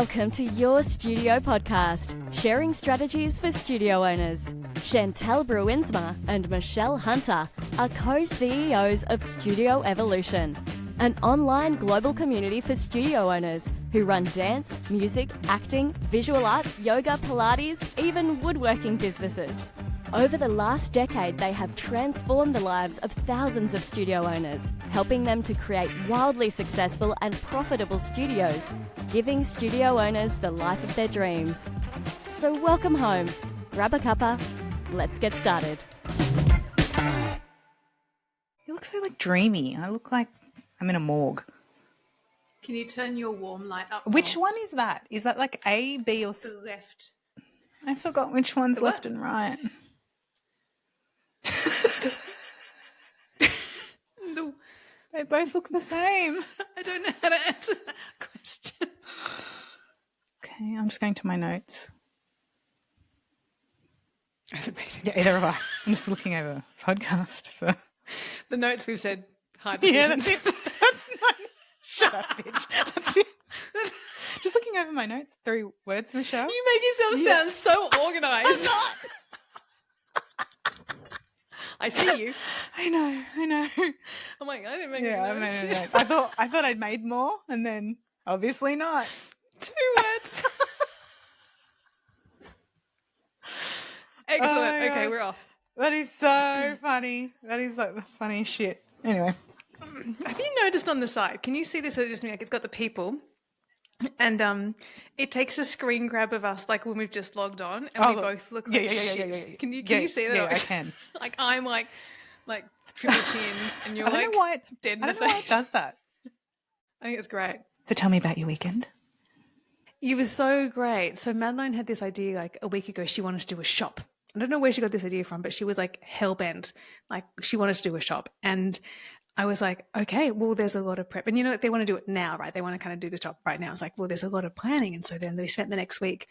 Welcome to Your Studio Podcast, sharing strategies for studio owners. Chantel Bruinsma and Michelle Hunter are co-CEOs of Studio Evolution, an online global community for studio owners who run dance, music, acting, visual arts, yoga, Pilates, even woodworking businesses. Over the last decade, they have transformed the lives of thousands of studio owners, helping them to create wildly successful and profitable studios, giving studio owners the life of their dreams. So welcome home, grab a cuppa, let's get started. You look so dreamy. I look like I'm in a morgue. Can you turn your warm light up? Which one is that? Is that A, B, or C? The left. I forgot which one's left and right. No. They both look the same. I don't know how to answer that question. Okay, I'm just going to my notes. I haven't made it. Yeah, either have I. I'm just looking over podcast for The notes we've said hard yeah, decisions. that's it. That's not... Shut up, bitch. That's it. Just looking over my notes. 3 words, Michelle. You make yourself sound so organised. I'm not. I see you. I know. I'm like, I didn't make Yeah, I a note. made a note. I thought I'd made more, and then obviously not. 2 words. Excellent. Oh my okay, gosh. we're off. That is so funny. That is the funniest shit. Anyway. Have you noticed on the side? Can you see this? Or just me? It's got the people, and it takes a screen grab of us, when we've just logged on, and we both look like shit. Can you see that? Yeah, I can. I'm like triple chinned, and you're I don't know why dead in I the don't know why it face. does that. I think it's great. So tell me about your weekend. It was so great. So Madeline had this idea a week ago. She wanted to do a shop. I don't know where she got this idea from, but she was hell bent. She wanted to do a shop, and I was like, okay, well, there's a lot of prep. And they want to do it now, right? They want to kind of do the shop right now. It's well, there's a lot of planning. And so then we spent the next week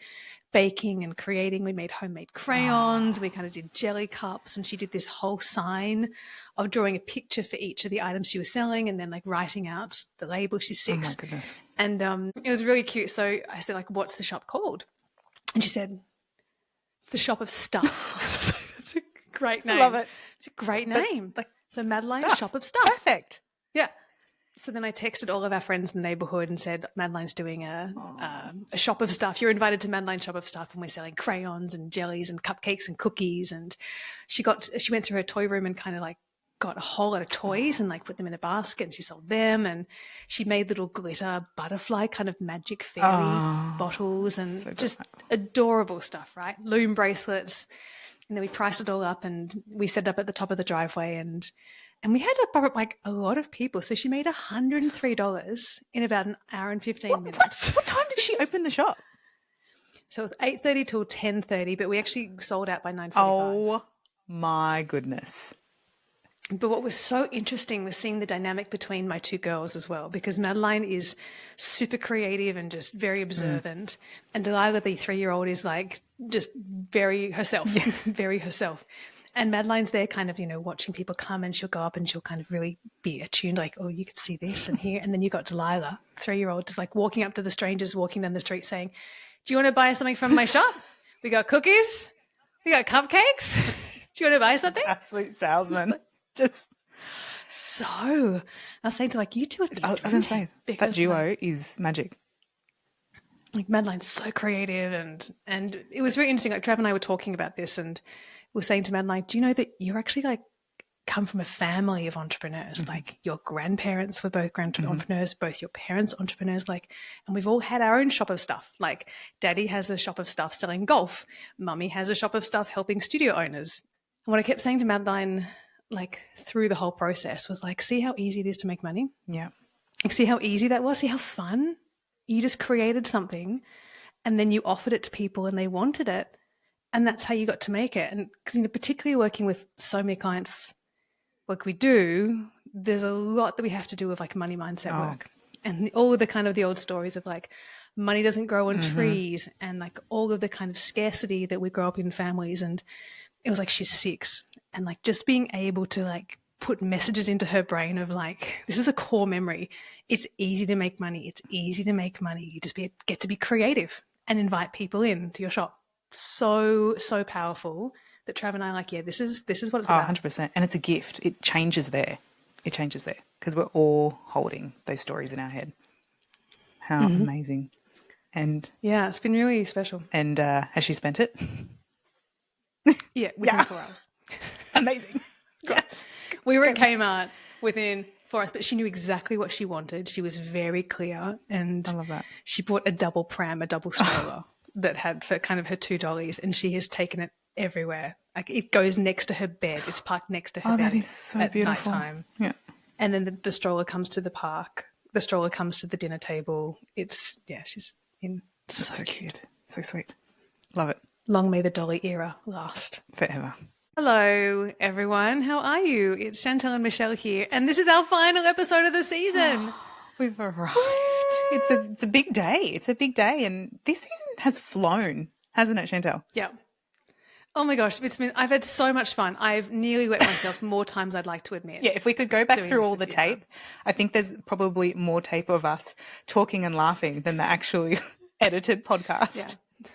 baking and creating. We made homemade crayons. We kind of did jelly cups. And she did this whole sign of drawing a picture for each of the items she was selling and then writing out the label. She's 6. Oh, my goodness. And it was really cute. So I said, what's the shop called? And she said, it's the Shop of Stuff. That's a great name. Love it. It's a great name. So Madeline's stuff. Shop of Stuff. Perfect. Yeah. So then I texted all of our friends in the neighbourhood and said, Madeline's doing a shop of stuff. You're invited to Madeline's Shop of Stuff, and we're selling crayons and jellies and cupcakes and cookies. And she went through her toy room and kind of got a whole lot of toys and put them in a basket, and she sold them. And she made little glitter butterfly kind of magic fairy bottles and so just adorable stuff, right? Loom bracelets. And then we priced it all up, and we set it up at the top of the driveway, and we had a lot of people. So she made $103 in about an hour and 15 minutes. What time did she open the shop? So it was 8:30 till 10:30, but we actually sold out by 9:45. Oh my goodness. But what was so interesting was seeing the dynamic between my 2 girls as well, because Madeline is super creative and just very observant. And Delilah, the 3-year-old, is just very herself, very herself. And Madeline's there kind of, watching people come, and she'll go up and she'll kind of really be attuned, oh, you could see this and here. And then you got Delilah, 3-year-old, just walking up to the strangers walking down the street saying, do you want to buy something from my shop? We got cookies. We got cupcakes. Do you want to buy something? Absolute salesman. Just so I was saying to you two, I was going to say, that duo is magic. Madeline's so creative, and it was very interesting. Trav and I were talking about this, and we were saying to Madeline, do you know that you're actually come from a family of entrepreneurs? Mm-hmm. Your grandparents were both entrepreneurs, both your parents entrepreneurs, and we've all had our own shop of stuff. Daddy has a shop of stuff selling golf. Mummy has a shop of stuff helping studio owners. And what I kept saying to Madeline through the whole process was see how easy it is to make money. Yeah. See how easy that was. See how fun. You just created something, and then you offered it to people, and they wanted it, and that's how you got to make it. And because particularly working with so many clients like we do, there's a lot that we have to do with money mindset work, and all of the kind of the old stories of money doesn't grow on trees, and all of the kind of scarcity that we grow up in families. And it was she's 6, and just being able to put messages into her brain of like, this is a core memory. It's easy to make money. It's easy to make money. You just get to be creative and invite people in to your shop. So powerful that Trav and I are like, yeah, this is what it's about. 100%. And it's a gift. It changes there. It changes there because we're all holding those stories in our head. How amazing. And yeah, it's been really special. And has she spent it? Yeah, within 4 hours. Amazing. Yes. We were at Kmart within 4 hours, but she knew exactly what she wanted. She was very clear. And I love that. She bought a double pram, a double stroller that had for kind of her two dollies, and she has taken it everywhere. Like it goes next to her bed. It's parked next to her bed. That is so at beautiful. Nighttime. Yeah. And then the stroller comes to the park. The stroller comes to the dinner table. She's in. So cute. So sweet. Love it. Long may the dolly era last. Forever. Hello, everyone. How are you? It's Chantel and Michelle here, and this is our final episode of the season. We've arrived. It's a big day. It's a big day, and this season has flown, hasn't it, Chantel? Yeah. Oh my gosh, I've had so much fun. I've nearly wet myself more times I'd like to admit. Yeah, if we could go back through all the tape, I think there's probably more tape of us talking and laughing than the actually edited podcast. Yeah.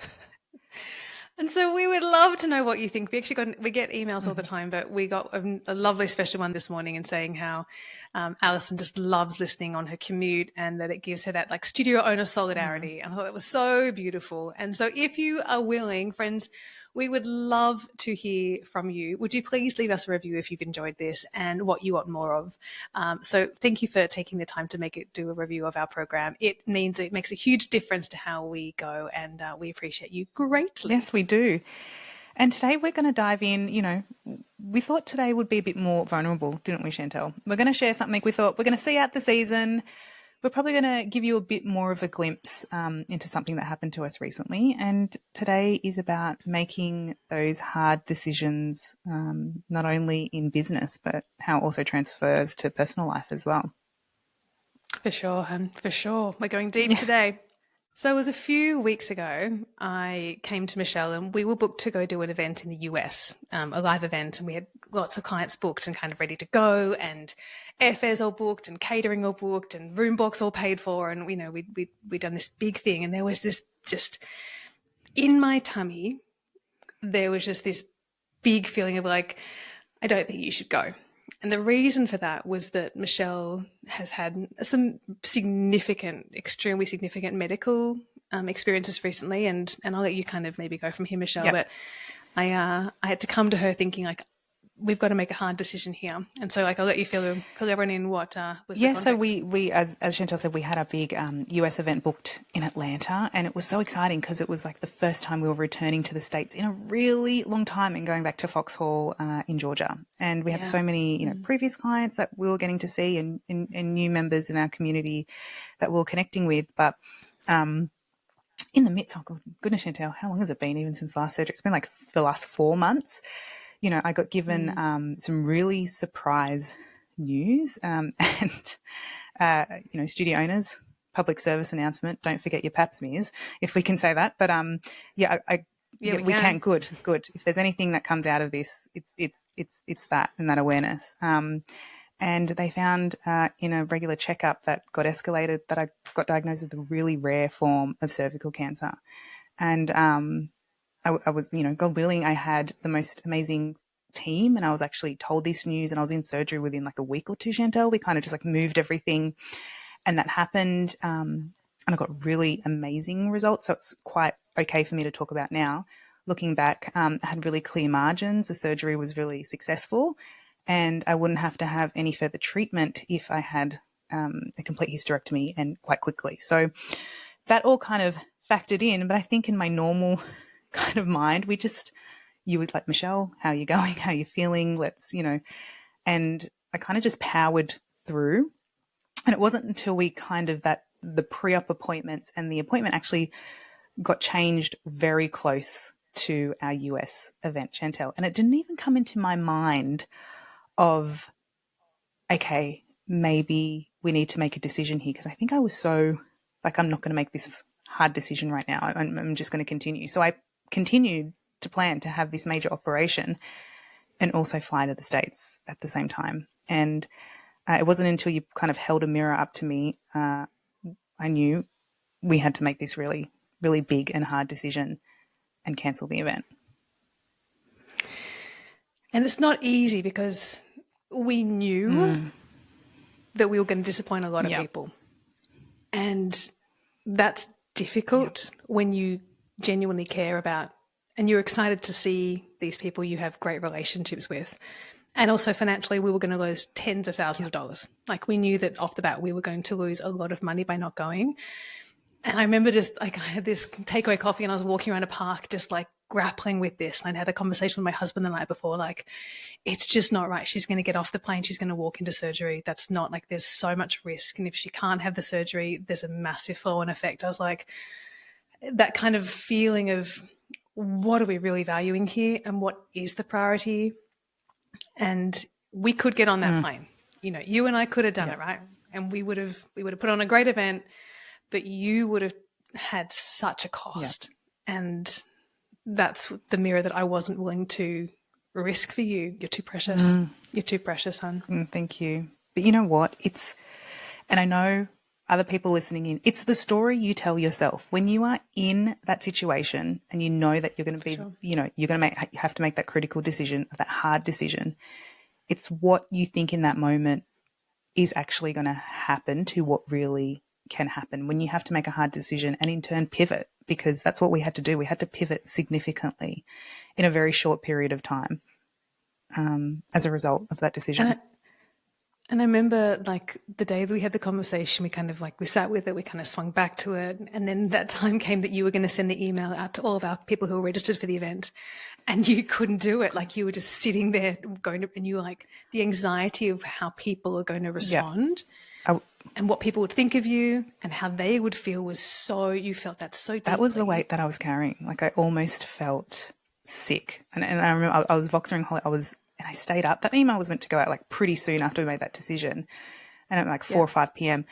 And so we would love to know what you think. We get emails all the time, but we got a lovely special one this morning and saying how Alison just loves listening on her commute and that it gives her that like studio owner solidarity. And I thought that was so beautiful. And so if you are willing, friends, we would love to hear from you. Would you please leave us a review if you've enjoyed this and what you want more of? So thank you for taking the time to do a review of our program. It makes a huge difference to how we go, and we appreciate you greatly. Yes, we do. And today we're going to dive in, we thought today would be a bit more vulnerable, didn't we, Chantel? We're going to share something we thought we're going to see out the season. We're probably going to give you a bit more of a glimpse into something that happened to us recently. And today is about making those hard decisions, not only in business, but how it also transfers to personal life as well. For sure, hun. For sure. We're going deep today. So it was a few weeks ago, I came to Michelle and we were booked to go do an event in the US, a live event, and we had lots of clients booked and kind of ready to go, and airfares all booked and catering all booked and room blocks all paid for, and we'd done this big thing, and there was this just in my tummy, there was just this big feeling of like, I don't think you should go. And the reason for that was that Michelle has had some extremely significant medical experiences recently, and I'll let you kind of maybe go from here, Michelle. Yep. But I had to come to her thinking like, we've got to make a hard decision here, and so like I'll let you fill everyone in what was the context. So we as Chantel said, we had a big US event booked in Atlanta, and it was so exciting because it was like the first time we were returning to the States in a really long time and going back to Foxhall in Georgia, and we had so many previous clients that we were getting to see and new members in our community that we were connecting with, but in the midst, goodness, Chantel, how long has it been even since last surgery? It's been like the last 4 months. I got given some really surprise news and, studio owners, public service announcement, don't forget your pap smears, if we can say that. But, we can. Good. If there's anything that comes out of this, it's that and that awareness. And they found in a regular checkup that got escalated that I got diagnosed with a really rare form of cervical cancer. And I was, God willing, I had the most amazing team, and I was actually told this news, and I was in surgery within like a week or two, Chantel. We kind of just like moved everything, and that happened. And I got really amazing results. So it's quite okay for me to talk about now. Looking back, I had really clear margins. The surgery was really successful, and I wouldn't have to have any further treatment if I had a complete hysterectomy and quite quickly. So that all kind of factored in, but I think in my normal kind of mind, you would like, Michelle, how are you going? How are you feeling? Let's, and I kind of just powered through. And it wasn't until we kind of the pre-op appointments, and the appointment actually got changed very close to our US event, Chantel. And it didn't even come into my mind of, okay, maybe we need to make a decision here. Because I think I was so like, I'm not going to make this hard decision right now. I'm just going to continue. So I continued to plan to have this major operation and also fly to the States at the same time. And it wasn't until you kind of held a mirror up to me, I knew we had to make this really, really big and hard decision and cancel the event. And it's not easy because we knew that we were going to disappoint a lot of people. And that's difficult when you genuinely care about and you're excited to see these people you have great relationships with. And also financially, we were going to lose tens of thousands of dollars. Like we knew that off the bat, we were going to lose a lot of money by not going. And I remember just like I had this takeaway coffee and I was walking around a park just like grappling with this. And I'd had a conversation with my husband the night before, like, it's just not right. She's going to get off the plane. She's going to walk into surgery. That's not like there's so much risk. And if she can't have the surgery, there's a massive flow-on effect. I was like, that kind of feeling of what are we really valuing here and what is the priority? And we could get on that plane. You know, you and I could have done it, right? And we would have put on a great event, but you would have had such a cost. And that's the mirror that I wasn't willing to risk for you. You're too precious. You're too precious, hon. Thank you. But you know what? And I know other people listening in, it's the story you tell yourself. When you are in that situation and you know that you're going to be, you know, you have to make that critical decision, that hard decision, it's what you think in that moment is actually going to happen to what really can happen when you have to make a hard decision and in turn pivot, because that's what we had to do. We had to pivot significantly in a very short period of time as a result of that decision. And I remember like the day that we had the conversation, we kind of like, we sat with it, we kind of swung back to it. And then that time came that you were going to send the email out to all of our people who were registered for the event and you couldn't do it. Like you were just sitting there and you were like the anxiety of how people are going to respond and what people would think of you and how they would feel was you felt that so deeply. That was the weight that I was carrying. Like I almost felt sick. And I remember I was Voxering and I stayed up. That email was meant to go out like pretty soon after we made that decision. And at like 4 or 5 p.m.,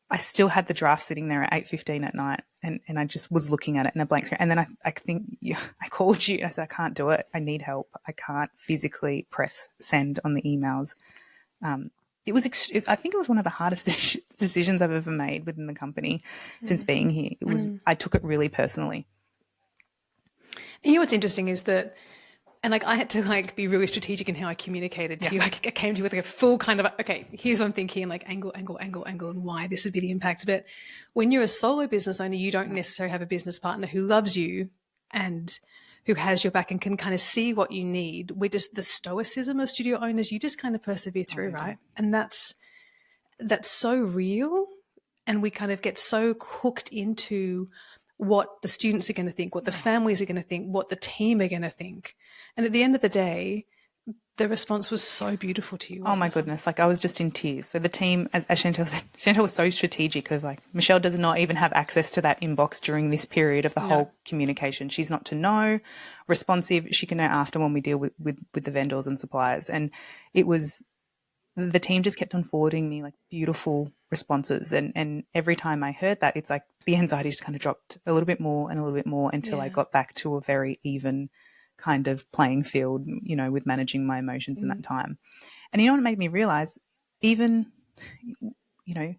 I still had the draft sitting there at 8:15 at night. And I just was looking at it in a blank screen. And then I think I called you and I said, I can't do it. I need help. I can't physically press send on the emails. I think it was one of the hardest decisions I've ever made within the company since being here. I took it really personally. And you know what's interesting is that, and like I had to like be really strategic in how I communicated to you. Like I came to you with like a full kind of, okay, here's what I'm thinking, like angle, and why this would be the impact. But when you're a solo business owner, you don't necessarily have a business partner who loves you and who has your back and can kind of see what you need. We're just the stoicism of studio owners. You just kind of persevere through, right? And that's so real. And we kind of get so hooked into what the students are going to think, what the families are going to think, what the team are going to think. And at the end of the day, the response was so beautiful to you. Oh my goodness. Like I was just in tears. So the team, as Chantel said, Chantel was so strategic of like, Michelle does not even have access to that inbox during this period of the whole communication. She's not to know, responsive. She can know after when we deal with the vendors and suppliers. And it was, the team just kept on forwarding me like beautiful responses. And every time I heard that, it's like the anxiety just kind of dropped a little bit more and a little bit more until I got back to a very even kind of playing field, you know, with managing my emotions in that time. And you know what made me realize, even, you know,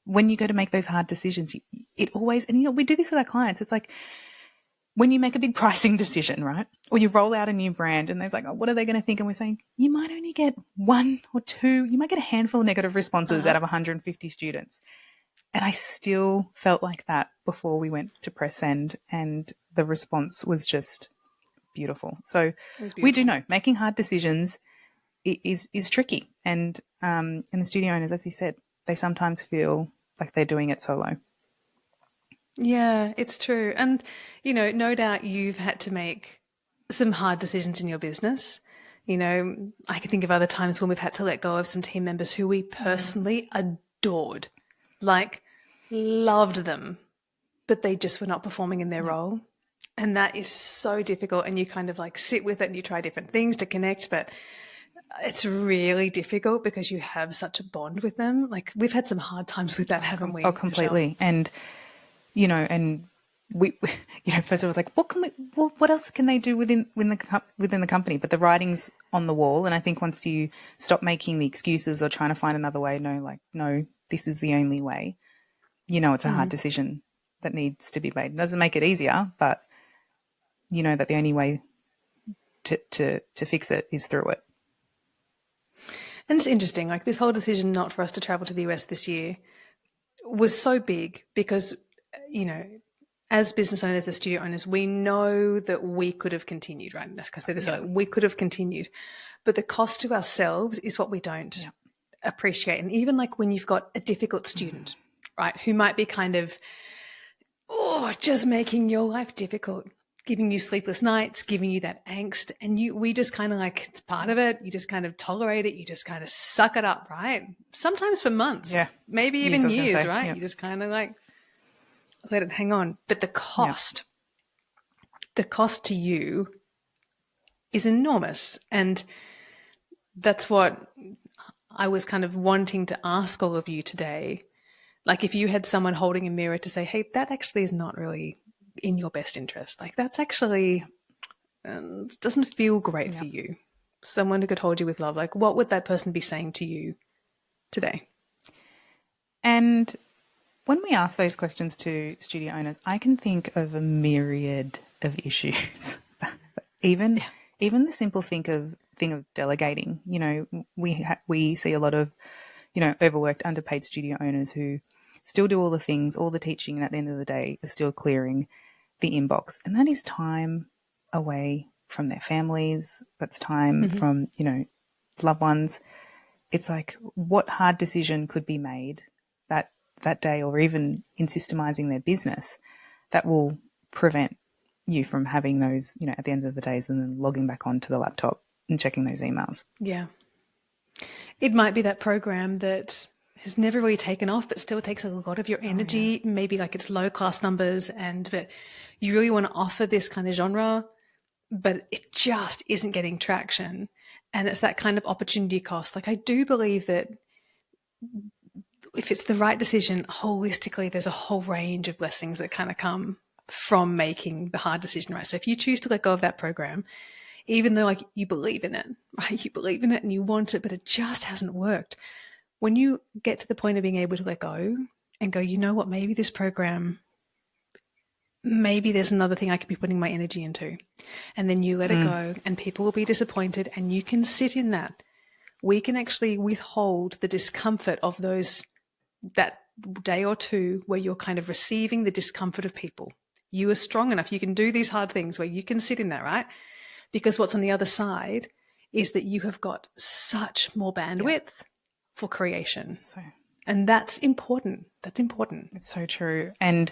when you go to make those hard decisions, it always, and you know, we do this with our clients. It's like when you make a big pricing decision, right? Or you roll out a new brand and they're like, oh, what are they going to think? And we're saying, you might only get 1 or 2, you might get a handful of negative responses out of 150 students. And I still felt like that before we went to press send, and the response was just beautiful. So we do know making hard decisions is tricky. And the studio owners, as you said, they sometimes feel like they're doing it solo. Yeah, it's true. And, you know, no doubt you've had to make some hard decisions in your business. You know, I can think of other times when we've had to let go of some team members who we personally adored, like loved them, but they just were not performing in their role. And that is so difficult. And you kind of like sit with it and you try different things to connect, but it's really difficult because you have such a bond with them. Like we've had some hard times with that, haven't we? Oh, completely. Michelle? And, you know, and we, you know, first I was like, what else can they do within the company? But the writing's on the wall. And I think once you stop making the excuses or trying to find another way, no, this is the only way, it's a hard decision that needs to be made. It doesn't make it easier, but you know that the only way to fix it is through it. And it's interesting, like this whole decision not for us to travel to the US this year was so big because, as business owners, as studio owners, we know that we could have continued, right? I say this, we could have continued. But the cost to ourselves is what we don't appreciate. And even like when you've got a difficult student, right, who might be kind of, just making your life difficult, giving you sleepless nights, giving you that angst. And we just kind of like, it's part of it. You just kind of tolerate it. You just kind of suck it up, right? Sometimes for months, maybe even years, right? Yeah. You just kind of like let it hang on. But the cost to you is enormous. And that's what I was kind of wanting to ask all of you today. Like if you had someone holding a mirror to say, hey, that actually is not really in your best interest. Like that's actually doesn't feel great for you. Someone who could hold you with love. Like what would that person be saying to you today? And when we ask those questions to studio owners, I can think of a myriad of issues. even the simple thing of delegating. We see a lot of overworked, underpaid studio owners who still do all the things, all the teaching, and at the end of the day are still clearing the inbox. And that is time away from their families. That's time from, loved ones. It's like what hard decision could be made that day, or even in systemizing their business, that will prevent you from having those, at the end of the days and then logging back onto the laptop and checking those emails. Yeah. It might be that program that has never really taken off, but still takes a lot of your energy. Maybe like it's low class numbers but you really want to offer this kind of genre, but it just isn't getting traction. And it's that kind of opportunity cost. Like I do believe that if it's the right decision, holistically, there's a whole range of blessings that kind of come from making the hard decision, right? So if you choose to let go of that program, even though like you believe in it, right? You believe in it and you want it, but it just hasn't worked. When you get to the point of being able to let go and go, you know what, maybe this program, maybe there's another thing I could be putting my energy into. And then you let it go and people will be disappointed and you can sit in that. We can actually withhold the discomfort of that day or two where you're kind of receiving the discomfort of people. You are strong enough. You can do these hard things where you can sit in that, right? Because what's on the other side is that you have got such more bandwidth for creation. And that's important. That's important. It's so true. And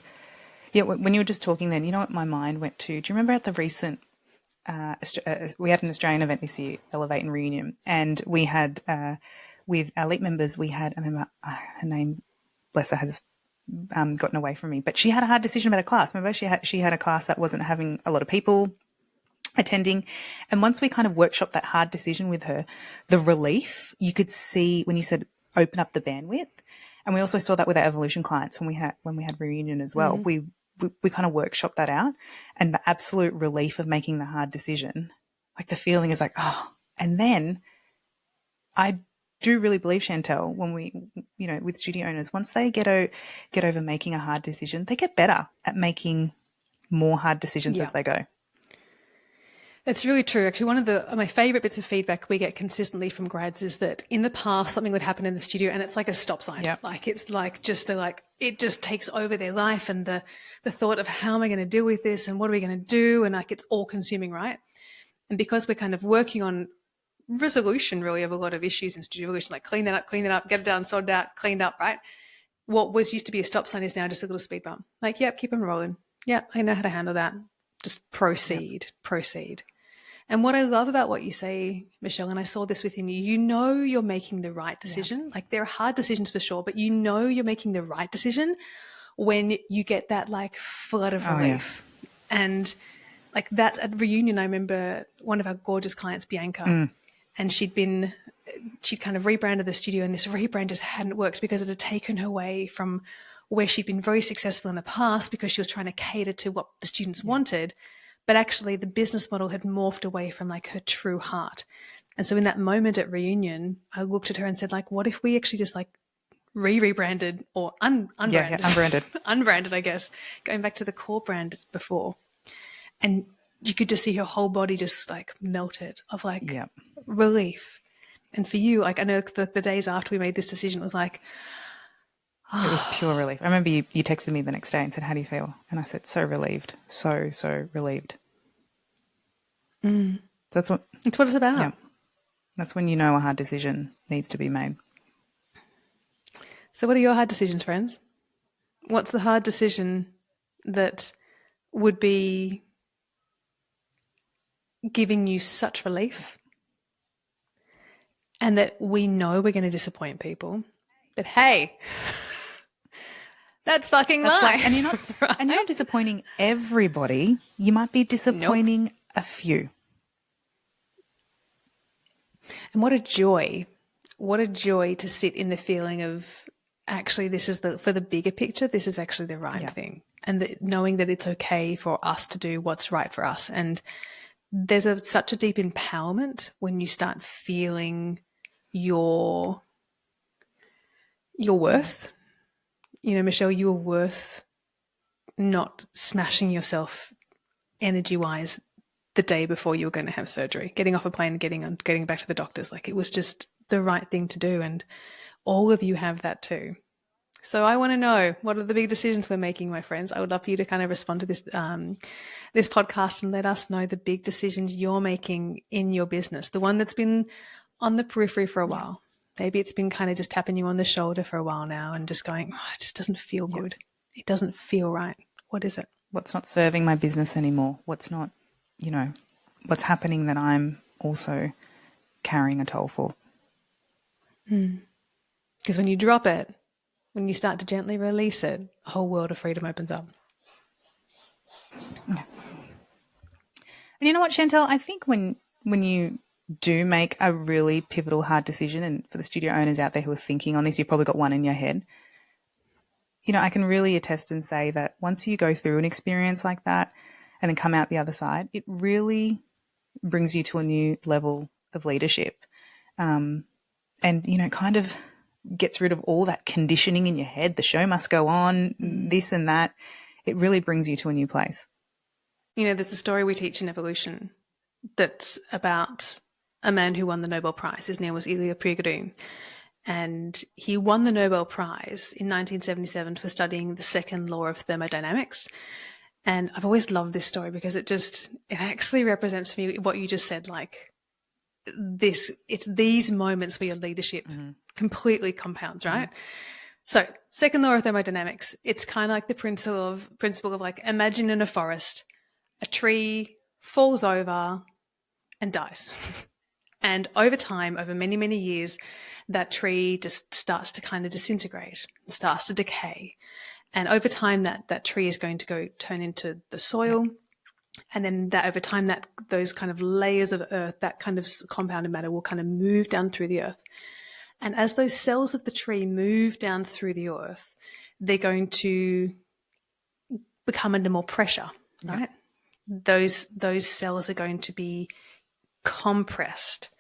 when you were just talking then, you know what my mind went to? Do you remember at the recent, we had an Australian event this year, Elevate and Reunion, and we had, with our LEAP members, we had, I remember her name, bless her, has gotten away from me, but she had a hard decision about a class. Remember, she had a class that wasn't having a lot of people attending. And once we kind of workshopped that hard decision with her, the relief you could see when you said open up the bandwidth. And we also saw that with our evolution clients when we had Reunion as well. We kind of workshopped that out, and the absolute relief of making the hard decision, like the feeling is like, and then I do really believe, Chantel, when we, with studio owners, once they get over making a hard decision, they get better at making more hard decisions as they go. It's really true. Actually, one of my favorite bits of feedback we get consistently from grads is that in the past something would happen in the studio and it's like a stop sign. Yep. Like it's like it just takes over their life, and the thought of how am I going to deal with this and what are we going to do, and like it's all consuming, right? And because we're kind of working on resolution really of a lot of issues in studio evolution, like clean that up, get it done, sorted out, cleaned up, right? What was used to be a stop sign is now just a little speed bump. Like, yep, keep on rolling. Yeah, I know how to handle that. Just proceed. And what I love about what you say, Michelle, and I saw this within you, you're making the right decision. Yeah. Like there are hard decisions for sure, but you're making the right decision when you get that like flood of relief. And like that at Reunion, I remember one of our gorgeous clients, Bianca, and she'd kind of rebranded the studio, and this rebrand just hadn't worked because it had taken her away from where she'd been very successful in the past because she was trying to cater to what the students wanted. But actually the business model had morphed away from like her true heart. And so in that moment at reunion, I looked at her and said, like, what if we actually just like rebranded or unbranded? Yeah, unbranded. Unbranded, I guess, going back to the core brand before. And you could just see her whole body just like melted of like relief. And for you, like I know the days after we made this decision, it was like, it was pure relief. I remember you texted me the next day and said, how do you feel? And I said, so relieved, so relieved. So that's what it's about. Yeah. That's when you know a hard decision needs to be made. So what are your hard decisions, friends? What's the hard decision that would be giving you such relief and that we know we're going to disappoint people? But hey, that's fucking life. Like, and you're not disappointing everybody. You might be disappointing a few. And what a joy to sit in the feeling of actually this is for the bigger picture, this is actually the right thing. And knowing that it's okay for us to do what's right for us. And there's such a deep empowerment when you start feeling your worth. You know, Michelle, you are worth not smashing yourself energy-wise the day before you were going to have surgery, getting off a plane and getting back to the doctors. Like, it was just the right thing to do. And all of you have that too. So I want to know, what are the big decisions we're making, my friends? I would love for you to kind of respond to this this podcast and let us know the big decisions you're making in your business, the one that's been on the periphery for a while. Maybe it's been kind of just tapping you on the shoulder for a while now and just going, oh, it just doesn't feel good. It doesn't feel right. What is it? What's not serving my business anymore? What's not, what's happening that I'm also carrying a toll for? Because when you drop it, when you start to gently release it, a whole world of freedom opens up. Yeah. And you know what, Chantel? I think when you do make a really pivotal, hard decision, and for the studio owners out there who are thinking on this, you've probably got one in your head. I can really attest and say that once you go through an experience like that and then come out the other side, it really brings you to a new level of leadership. And, kind of gets rid of all that conditioning in your head. The show must go on, this and that. It really brings you to a new place. There's a story we teach in evolution that's about a man who won the Nobel Prize. His name was Ilya Prigogine. And he won the Nobel Prize in 1977 for studying the second law of thermodynamics. And I've always loved this story because it actually represents for me what you just said, like it's these moments where your leadership completely compounds, right? So second law of thermodynamics, it's kind of like the principle of like, imagine in a forest, a tree falls over and dies. And over time, over many, many years, that tree just starts to kind of disintegrate, starts to decay. And over time, that tree is going to turn into the soil. And then over time, those kind of layers of earth, that kind of compounded matter will kind of move down through the earth. And as those cells of the tree move down through the earth, they're going to become under more pressure, right? Those cells are going to be compressed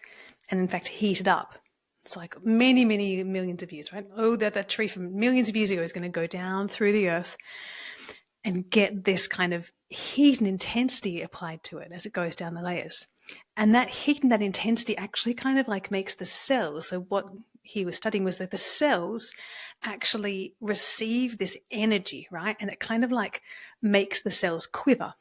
and in fact heated up. It's like many, many millions of years, right? Oh, that tree from millions of years ago is going to go down through the earth and get this kind of heat and intensity applied to it as it goes down the layers. And that heat and that intensity actually kind of like makes the cells. So what he was studying was that the cells actually receive this energy, right? And it kind of like makes the cells quiver.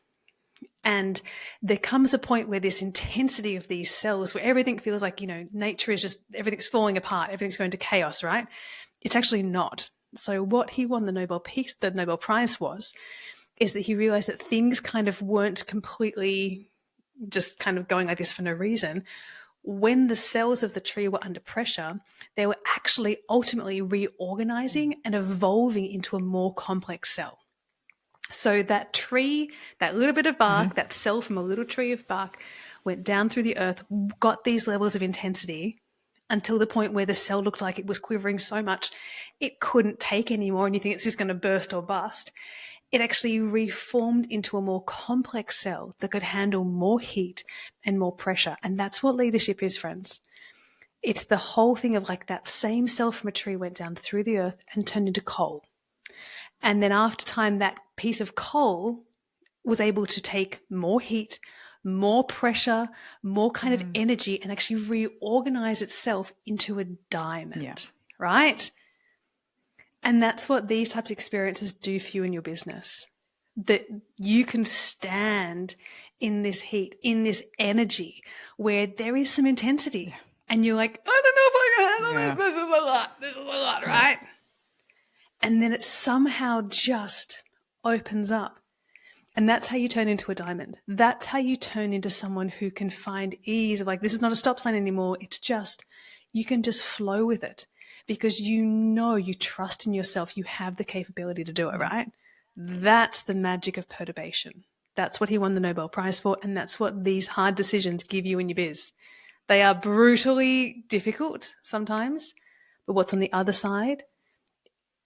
And there comes a point where this intensity of these cells, where everything feels like, nature is just, everything's falling apart, everything's going to chaos, right? It's actually not. So what he won the Nobel Prize is that he realized that things kind of weren't completely just kind of going like this for no reason. When the cells of the tree were under pressure, they were actually ultimately reorganizing and evolving into a more complex cell. So that tree, that little bit of bark, that cell from a little tree of bark went down through the earth, got these levels of intensity, until the point where the cell looked like it was quivering so much it couldn't take anymore and you think it's just going to burst or bust. It actually reformed into a more complex cell that could handle more heat and more pressure. And that's what leadership is, friends. It's the whole thing of like that same cell from a tree went down through the earth and turned into coal. And then after time, that piece of coal was able to take more heat, more pressure, more kind of energy, and actually reorganize itself into a diamond, right? And that's what these types of experiences do for you in your business, that you can stand in this heat, in this energy where there is some intensity and you're like, I don't know if I can handle this. This is a lot, right? And then it somehow just opens up. And that's how you turn into a diamond. That's how you turn into someone who can find ease of like, this is not a stop sign anymore. It's just, you can just flow with it because you know, you trust in yourself. You have the capability to do it, right? That's the magic of perturbation. That's what he won the Nobel Prize for. And that's what these hard decisions give you in your biz. They are brutally difficult sometimes, but what's on the other side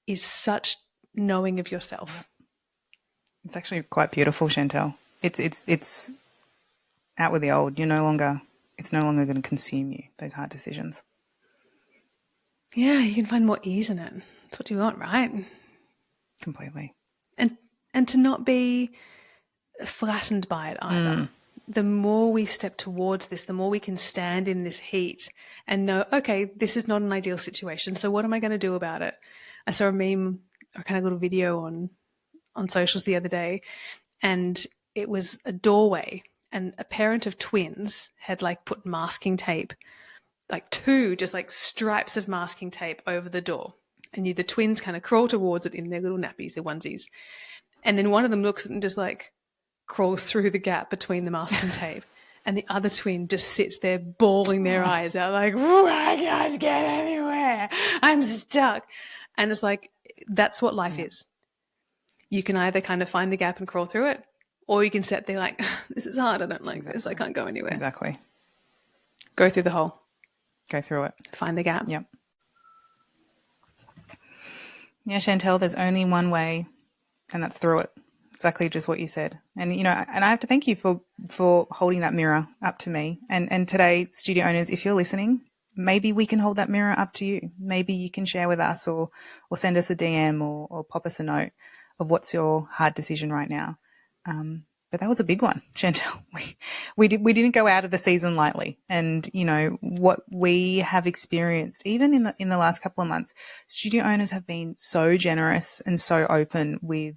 is such knowing of yourself. It's actually quite beautiful, Chantel. It's out with the old. It's no longer going to consume you, those hard decisions. Yeah, you can find more ease in it. That's what you want, right? Completely. And to not be flattened by it either. The more we step towards this, the more we can stand in this heat and know, okay, this is not an ideal situation. So what am I going to do about it? I saw a meme or kind of little video on socials the other day, and it was a doorway, and a parent of twins had like put masking tape, like two just like stripes of masking tape over the door. And the twins kind of crawl towards it in their little nappies, their onesies. And then one of them looks and just like crawls through the gap between the masking tape. And the other twin just sits there bawling their eyes out like, I can't get anywhere. I'm stuck. And it's like, that's what life is. You can either kind of find the gap and crawl through it, or you can sit there like, this is hard. I don't like this. I can't go anywhere. Exactly. Go through the hole. Go through it. Find the gap. Yep. Yeah, Chantel, there's only one way, and that's through it. Exactly just what you said. And, and I have to thank you for holding that mirror up to me. And today, studio owners, if you're listening, maybe we can hold that mirror up to you. Maybe you can share with us or send us a DM or pop us a note of what's your hard decision right now. But that was a big one, Chantel. We didn't go out of the season lightly. And, what we have experienced, even in the last couple of months, studio owners have been so generous and so open with,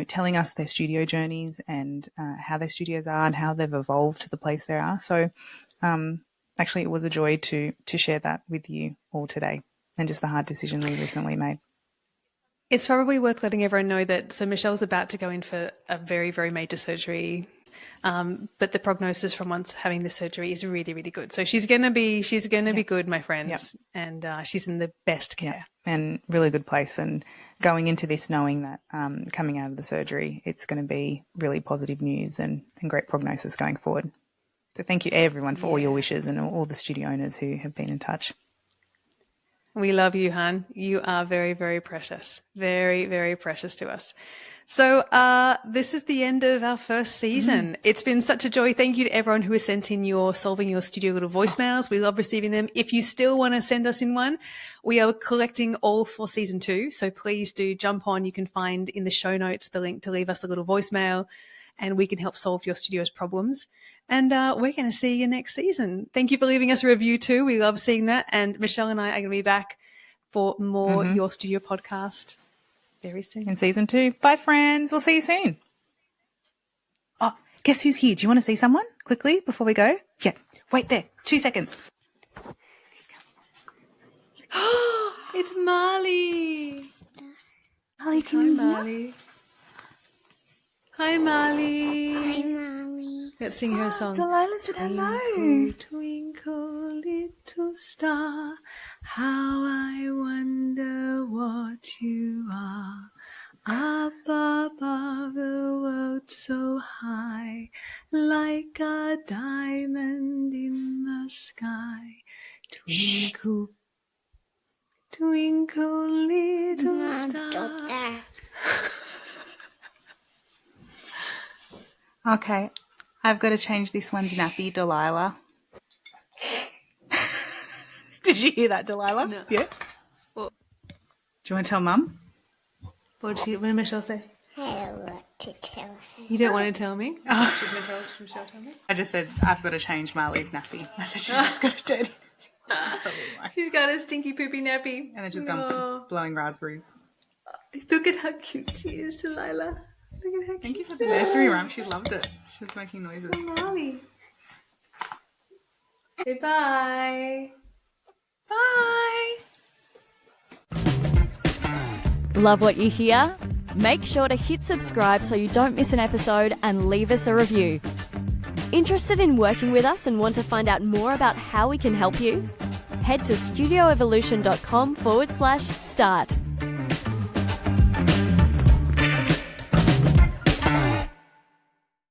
telling us their studio journeys and how their studios are and how they've evolved to the place they are. So actually it was a joy to share that with you all today and just the hard decision we recently made. It's probably worth letting everyone know that, so Michelle's about to go in for a very, very major surgery, but the prognosis from once having the surgery is really, really good. So she's going to be good, my friends, and she's in the best care. And really good place. And going into this knowing that coming out of the surgery, it's going to be really positive news and great prognosis going forward. So thank you everyone for all your wishes and all the studio owners who have been in touch. We love you, Han. You are very, very precious. Very, very precious to us. So this is the end of our first season. It's been such a joy. Thank you to everyone who has sent in solving your studio little voicemails. We love receiving them. If you still want to send us in one, we are collecting all for season 2. So please do jump on. You can find in the show notes the link to leave us a little voicemail, and we can help solve your studio's problems. And we're going to see you next season. Thank you for leaving us a review too. We love seeing that. And Michelle and I are going to be back for more Your Studio podcast very soon. In season 2. Bye, friends. We'll see you soon. Oh, guess who's here? Do you want to see someone quickly before we go? Yeah. Wait there. 2 seconds. It's Marley. Marley, can you hear? Marley. Hi, Marley. Hi, Molly. Let's sing her a song. Delilah said hello. Twinkle, twinkle, little star, how I wonder what you are. Up above the world so high, like a diamond in the sky. Twinkle, twinkle, little star. Okay, I've got to change this one's nappy, Delilah. Did you hear that, Delilah? No. Yeah? What? Do you want to tell Mum? What did Michelle say? I don't want to tell her. You don't want to tell me? Should Michelle tell me? I just said, I've got to change Marley's nappy. I said, she's just got a dirty. She's got a stinky poopy nappy. And then she's gone blowing raspberries. Look at how cute she is, Delilah. Look at how cute. Thank you for the nursery rhyme. She loved it. She was making noises. Molly. Say bye. Bye. Love what you hear? Make sure to hit subscribe so you don't miss an episode and leave us a review. Interested in working with us and want to find out more about how we can help you? Head to studioevolution.com/start.